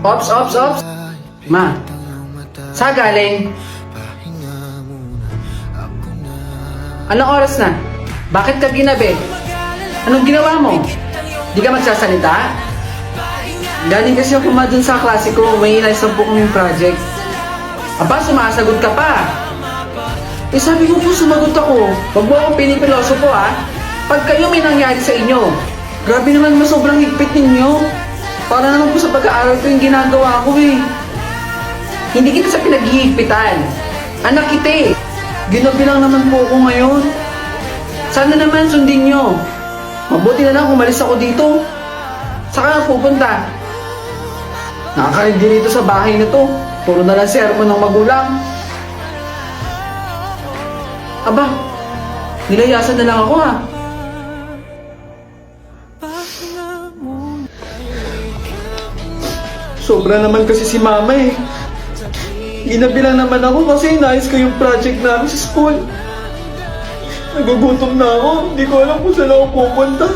Ops, ops, ops. Ma, saan galing? Anong oras na? Bakit ka ginabi? Anong ginawa mo? Di ka magsasalita? Galing kasi ako dun sa klase ko, may inaisang po kong project. Aba, sumasagot ka pa. Eh sabi mo po sumagot ako. Huwag mo akong pinipiloso po Pag kayo may nangyari sa inyo, grabe naman mas sobrang higpit ninyo. Para naman po sa pag-aaral ko yung ginagawa ko Hindi kita sa pinaghihigpitan. Anak kita Ginabi lang naman po ako ngayon. Sana naman sundin nyo. Mabuti na lang umalis ako dito. Saka pupunta. Nakakaindi dito sa bahay na to. Puro na lang sermon ng magulang. Aba, nilayasan na lang ako Sobra naman kasi si mama Ginabi lang naman ako kasi inayos ko yung project namin sa school. Nagugutom na ako. Hindi ko alam kung saan ako pupunta.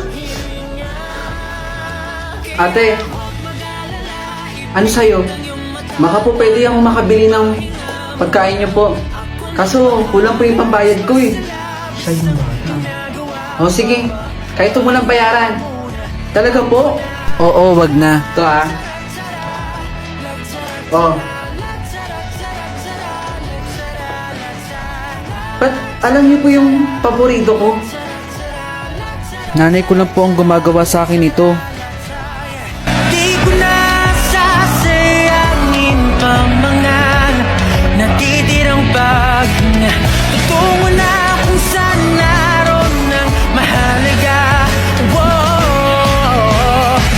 Ate, ano sa'yo? Baka po pwede akong makabili ng pagkain niyo po. Kaso kulang po yung pambayad ko Sa'yo ba? O sige, kahit mo lang bayaran. Talaga po? Oo, wag na. Ito Oh. Ba't alam niyo po yung paborito ko? Nanay ko lang po ang gumagawa sa akin ito. Di ko na sasayangin pa mga natitirang paghinga. Tutungo na kung saan naroon ng mahalaga.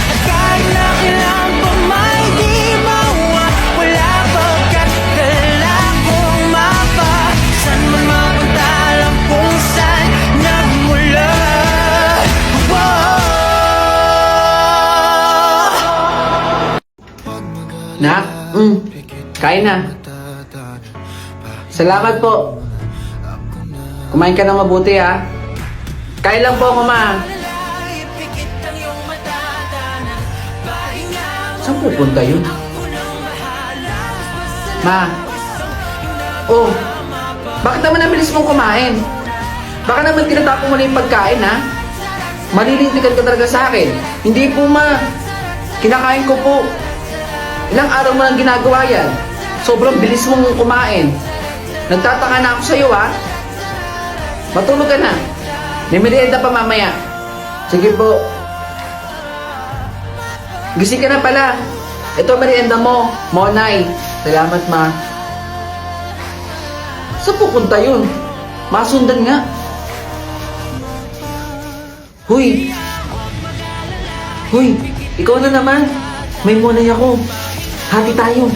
At kahit na kailan pa may di mawawala pagkat dala kong mapa. Saan man mapunta alam kung saan nagmula. Nak, kain na. Salamat po. Kumain ka ng mabuti Kain lang po ako Saan pupunta yun? Ma. Oh, bakit naman nabilis mong kumain? Baka naman tinatapon mo na yung pagkain Malilintikan ka talaga sa akin. Hindi po kinakain ko po. Ilang araw mo lang ginagawa yan. Sobrang bilis mong kumain. Nagtataka na ako sa'yo Matulog ka na. May merienda pa mamaya. Sige po. Gising ka na pala. Ito merienda mo, Monay. Salamat, ma. Saan pupunta yun? Masundan nga. Huy! Ikaw na naman. May Monay ako. Hati tayo.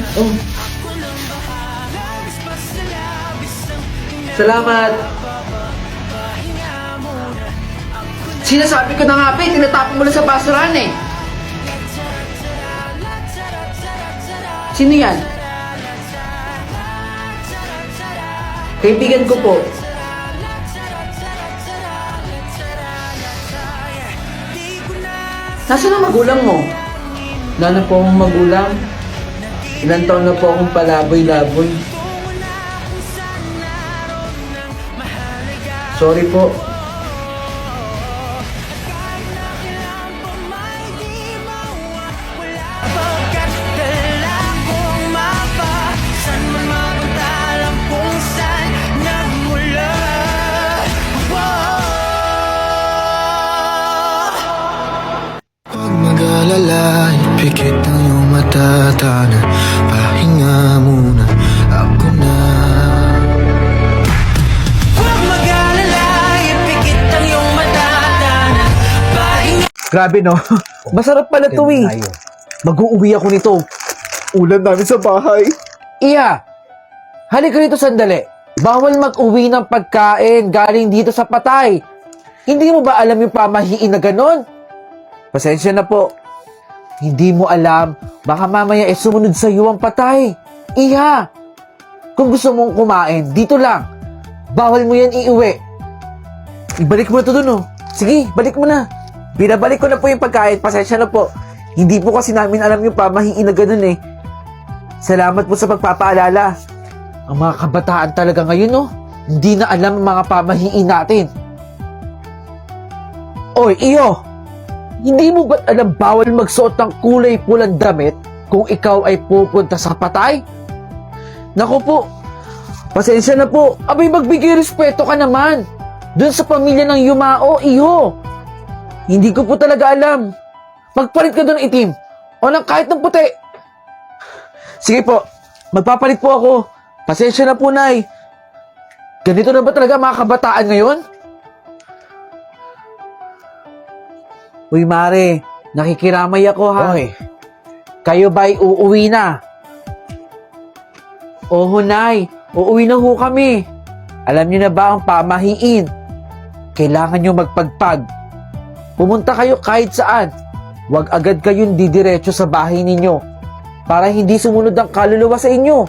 Salamat. Sinasabi ko na nga tinatapon mo lang sa basurahan Sino yan? Kaibigan ko po. Nasaan ang magulang mo? Wala na po akong magulang. Ilang taon na po akong palaboy-laboy. Sorry po. Pikit ang iyong mata, tana. Pahinga muna, ako na. Huwag mag-alala, ipikit ang iyong mata, tana. Pahinga. Grabe no? Masarap pala to Mag-uuwi ako nito. Ulan namin sa bahay. Iya! Halika rito sandali. Bawal mag-uwi ng pagkain galing dito sa patay. Hindi mo ba alam yung pamahiin na ganon? Pasensya na po. Hindi mo alam, baka mamaya sumunod sa iyo ang patay. Iha! Kung gusto mong kumain, dito lang. Bawal mo yan iuwi. Ibalik mo na to dun Sige, balik mo na. Binabalik ko na po yung pagkain. Pasensya na po. Hindi po kasi namin alam yung pamahiin na ganun eh. Salamat po sa pagpapaalala. Ang mga kabataan talaga ngayon, no? Hindi na alam ang mga pamahiin natin. Oy, iyo! Hindi mo ba't alam bawal magsuot ng kulay pulang damit kung ikaw ay pupunta sa patay? Naku po, pasensya na po. Abay, magbigay respeto ka naman. Doon sa pamilya ng yumao, iyo. Hindi ko po talaga alam. Magpalit ka doon ng itim. O ng kahit ng puti. Sige po, magpapalit po ako. Pasensya na po, Nay. Ganito na ba talaga mga kabataan ngayon? Uy, Mare, nakikiramay ako ha. Oy, kayo ba'y uuwi na? Oo, Nay, uuwi na ho kami. Alam niyo na ba ang pamahiin? Kailangan niyo magpagpag. Pumunta kayo kahit saan. Huwag agad kayong didiretso sa bahay ninyo para hindi sumunod ang kaluluwa sa inyo.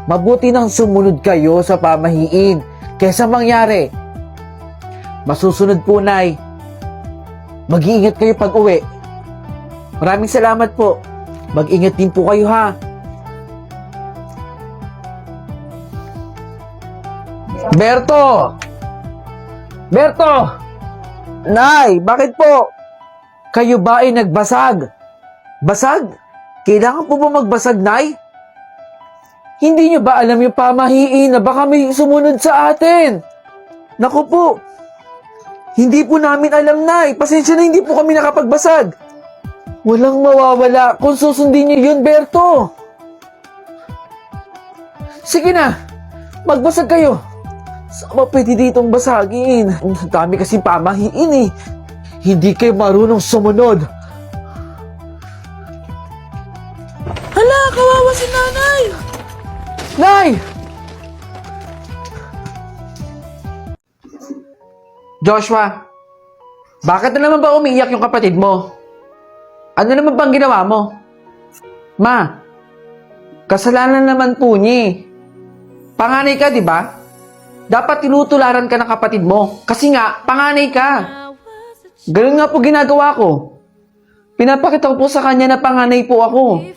Mabuti nang sumunod kayo sa pamahiin kaysa mangyari. Masusunod po, Nay. Mag-iingat kayo pag uwi. Maraming salamat po. Mag-ingat din po kayo ha. Berto! Berto! Nay, bakit po? Kayo ba ay nagbasag? Basag? Kailangan po ba magbasag, Nay? Hindi niyo ba alam yung pamahiin na baka may sumunod sa atin? Naku po, hindi po namin alam, Nay. Pasensya na hindi po kami nakapagbasag. Walang mawawala kung susundin niyo yun, Berto. Sige na, magbasag kayo. Saan ba pwede ditong basagin? Ang dami kasing pamahiin eh. Hindi kayo marunong sumunod. Hala, kawawa si Nanay! Nay! Joshua, bakit na naman ba umiiyak yung kapatid mo? Ano naman bang ginawa mo? Ma, kasalanan naman po niya eh. Panganay ka, di ba? Dapat tinutularan ka ng kapatid mo. Kasi nga, panganay ka. Ganun nga po ginagawa ko. Pinapakita ko po sa kanya na panganay po ako.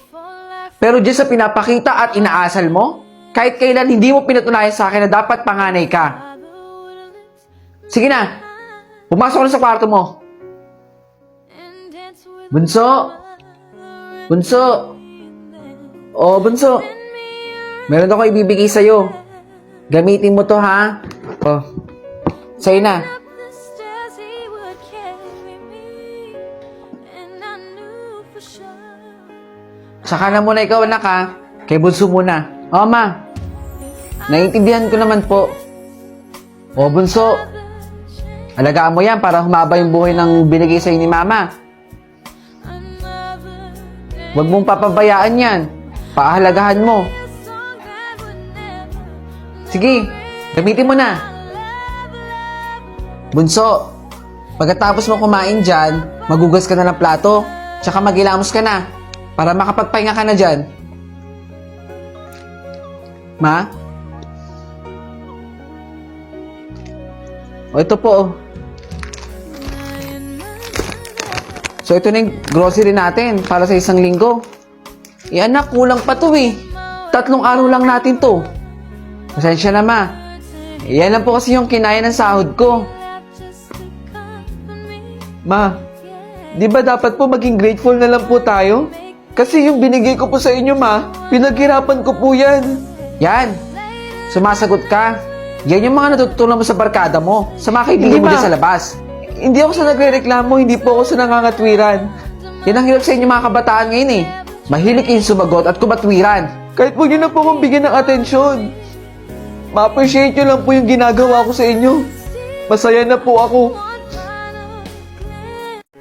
Pero dyan sa pinapakita at inaasal mo, kahit kailan hindi mo pinatunayan sa akin na dapat panganay ka. Sige na, pumasok na sa kwarto mo. Bunso! Bunso! Oh, Bunso. Meron ako ibibigay sa'yo. Gamitin mo to, ha? Oh, sa'yo na. Saka na muna ikaw, anak, ha? Kay Bunso muna. Oh, Ma. Naiintindihan ko naman po. Oh, Bunso. Alagaan mo yan para humaba yung buhay ng binigay sa'yo ni Mama. Huwag mong papabayaan yan. Paahalagahan mo. Sige, gamitin mo na. Bunso, pagkatapos mo kumain dyan, magugas ka na ng plato, tsaka maghilamos ka na, para makapagpahinga ka na dyan. Ma? O, ito po, oh. So, ito na yung grocery natin para sa isang linggo. Eh, anak, kulang pa to eh. 3 araw lang natin to. Pasensya na, Ma. Yan lang po kasi yung kinaya ng sahod ko. Ma, di ba dapat po maging grateful na lang po tayo? Kasi yung binigay ko po sa inyo, Ma, pinaghirapan ko po yan. Yan. Sumasagot ka. Yan yung mga natutunan mo sa barkada mo, sa mga kaibigan mo dyan sa labas. Hindi ako sa nagre-reklamo, hindi po ako sa nangangatwiran. Yan ang hirap sa inyo mga kabataan ngayon eh. Mahilig kayong sumagot at kumatwiran. Kahit po nyo na po akong bigyan ng atensyon. Ma-appreciate nyo lang po yung ginagawa ko sa inyo. Masaya na po ako.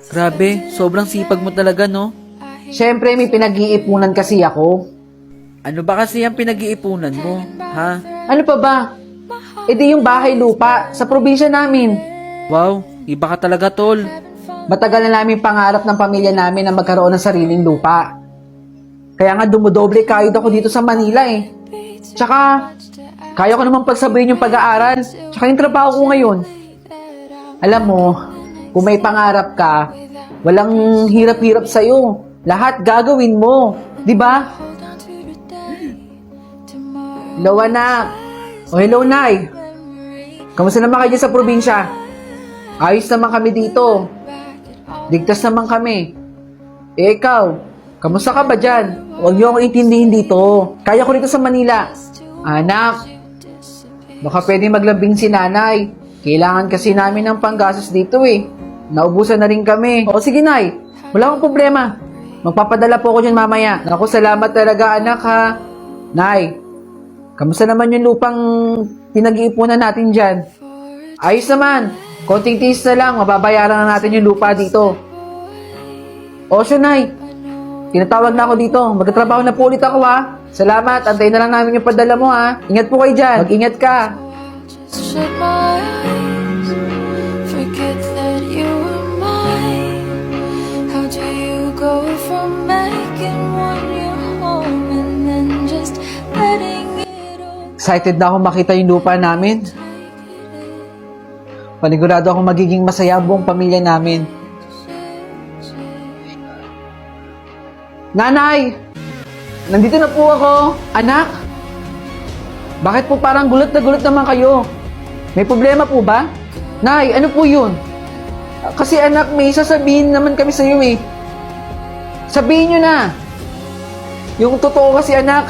Grabe, sobrang sipag mo talaga, no? Siyempre, may pinag-iipunan kasi ako. Ano ba kasi ang pinag-iipunan mo, ha? Ano pa ba? E di yung bahay lupa sa probinsya namin. Wow, iba ka talaga, tol. Matagal na namin pangarap ng pamilya namin na magkaroon ng sariling lupa. Kaya nga dumodoble kayod ako dito sa Manila eh. Tsaka, kaya ko naman pagsabayin yung pag-aaral. Tsaka yung trabaho ko ngayon. Alam mo, kung may pangarap ka, Walang hirap-hirap sa'yo. Lahat gagawin mo. Di ba? Hello, anak. O, hello, Nay. Kamusta naman kayo dyan sa probinsya? Ayos naman kami dito. Ligtas naman kami. Eh, ikaw, kamusta ka ba dyan? Huwag niyo akong intindihin dito. Kaya ko rito sa Manila. Anak, baka pwede maglambing si nanay. Kailangan kasi namin ng panggastos dito eh. Naubusan na rin kami. O sige, Nay. Wala akong problema. Magpapadala po ako dyan mamaya. Naku, salamat talaga, anak, ha. Nay, kamusta naman yung lupang pinag-iipunan natin dyan? Ayos naman. Konting tiis na lang, mababayaran na natin yung lupa dito. O siya, Nay. Tinatawag na ako dito. Magtatrabaho na po ulit ako, ha. Salamat. Antayin na lang namin yung padala mo, ha. Ingat po kayo dyan. Mag-ingat ka. Shut my eyes, forget that you were mine. How do you go from making one your home and then just letting it all Excited na ako makita yung lupa namin. Panigurado ako magiging masaya ang buong pamilya namin. Nanay! Nandito na po ako. Anak! Bakit po parang gulat na gulat naman kayo? May problema po ba? Nay, ano po yun? Kasi anak, may sasabihin naman kami sa iyo eh. Sabihin nyo na. Yung totoo kasi anak,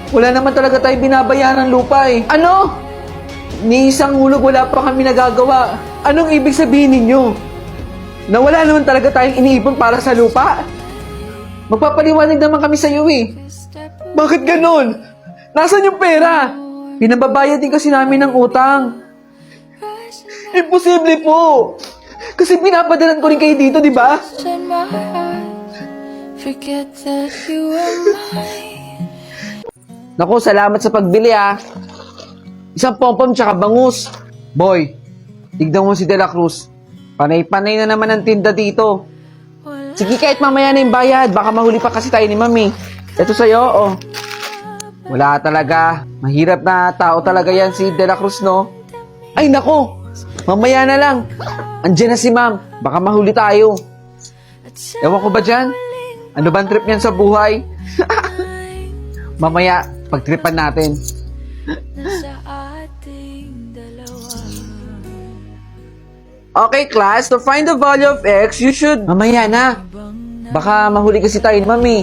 wala naman talaga tayo binabayaran ng lupa eh. Ano? Ni isang hulog wala pa kami nagagawa. Anong ibig sabihin ninyo? Na wala naman talaga tayong iniipon para sa lupa? Magpapaliwanag naman kami sa iyo eh. Bakit ganon? Nasaan yung pera? Pinababayad din kasi namin ng utang. Imposible po! Kasi pinapadalan ko rin kayo dito, di ba? shut my eyes, forget that you were mine. Naku, salamat sa pagbili ah. Isang pompom tsaka bangus. Boy, tignan mo si De La Cruz. Panay-panay na naman ang tinda dito. Sige, kahit mamaya na yung bayad. Baka mahuli pa kasi tayo ni Mami. Ito sa'yo, oh. Wala talaga. Mahirap na tao talaga yan si De La Cruz, no? Ay, nako! Mamaya na lang. Andiyan na si Ma'am. Baka mahuli tayo. Ewan ko ba dyan? Ano ba ang trip niyan sa buhay? Mamaya, pagtripan natin. Nasa ating dalawa. Okay, class. To find the value of x, you should... Mamaya na. Baka mahuli kasi tayo ni Mami.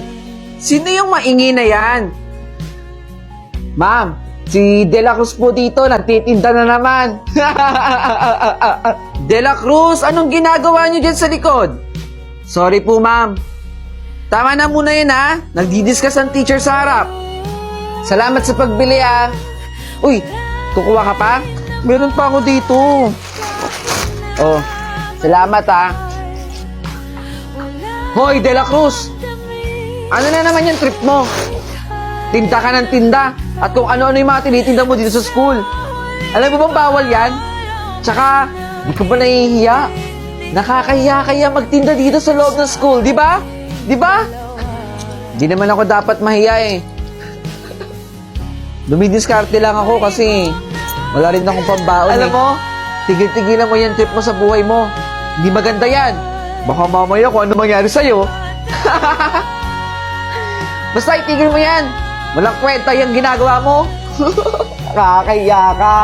Sino yung maingi na yan? Ma'am, si De La Cruz po dito, nagtitinda na naman. De La Cruz, anong ginagawa niyo dyan sa likod? Sorry po, ma'am. Tama na muna yun, ha? Nagdi-discuss ang teacher sa harap. Salamat sa pagbili, ha? Uy, kukuha ka pa? Meron pa ako dito. Oh, salamat, ha? Hoy, De La Cruz! Ano na naman yung trip mo? Tinda ka ng tinda. At kung ano-ano yung mga tinitinda mo dito sa school. Alam mo bang bawal yan? Tsaka, di ka ba nahihiya? Nakakahiya kaya magtinda dito sa loob ng school, di ba? Di ba? Di naman ako dapat mahiya eh. Dumidiskarte lang ako kasi wala rin akong pambaon. Alam mo, tigil-tigilan mo yung trip mo sa buhay mo. Hindi maganda yan. Baka mamaya kung ano mangyari sa'yo. Basta itigil mo yan. Walang kwenta yung ginagawa mo. Nakakahiya ka.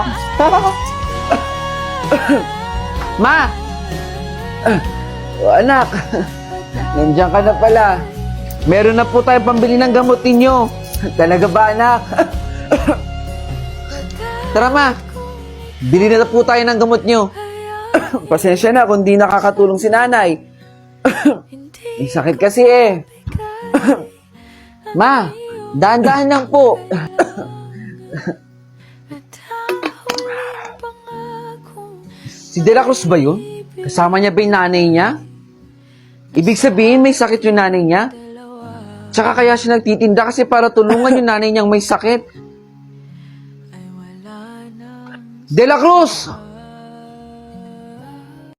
Ma! Anak, nandiyan ka na pala. Meron na po tayong pambili ng gamot ninyo. Talaga ba, anak? Tara, ma. Bili na po tayo ng gamot nyo. Pasensya na kung di nakakatulong si nanay. May sakit kasi eh. Ma, dahan-dahan lang po. Si De La Cruz ba yun? Kasama niya ba yung nanay niya? Ibig sabihin may sakit yung nanay niya? Tsaka kaya siya nagtitinda kasi para tulungan yung nanay niyang may sakit. De La Cruz!